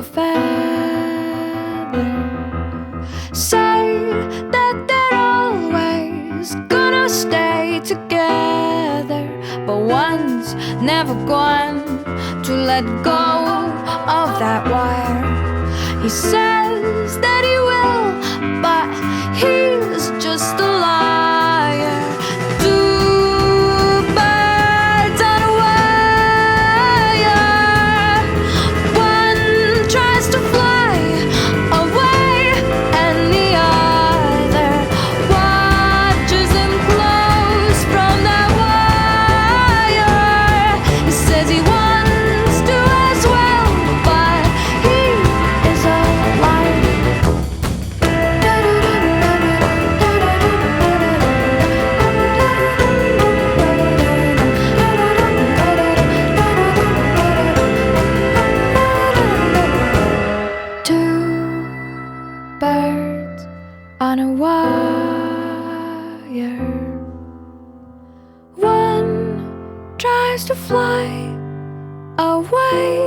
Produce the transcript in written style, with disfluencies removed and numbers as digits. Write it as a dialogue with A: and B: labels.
A: feather. Say that they're always gonna stay together, but one's never going to let go of that wire. He says that he will, but he's just a liar. Two birds on a wire. One tries to fly away, and the other watches him close from that wire. He says he wants to as well, but he is a liar. Two birds on a wire. One tries to fly away,